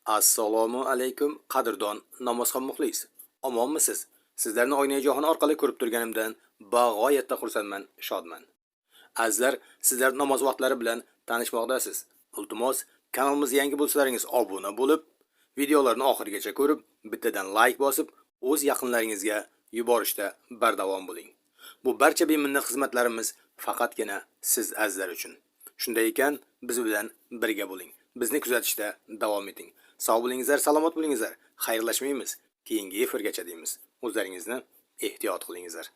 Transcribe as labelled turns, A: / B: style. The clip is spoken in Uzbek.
A: Assalomu alaykum qadrdon namozxon muxlis. Omonmisiz? Sizlarni oynajohon orqali ko'rib turganimdan bag'oyatda xursandman, shodman. Azizlar, sizlar namoz vaqtlari bilan tanishmoqdasiz. Iltimos, kanalimizga yangi bo'lsalaringiz obuna bo'lib, videolarni oxirigacha ko'rib, bittadan like bosib, o'z yaqinlaringizga yuborishda bardavom bo'ling. Bu barcha beminnet xizmatlarimiz faqatgina siz azizlar uchun. Shunday ekan, biz bilan birga bo'ling. Bizni kuzatishda davom eting. Sog' bo'lingizlar, salomat bo'lingizlar. Xayrlashmaymiz. Keyingi efirgacha deymiz. O'zlaringizni ehtiyot qilingizlar.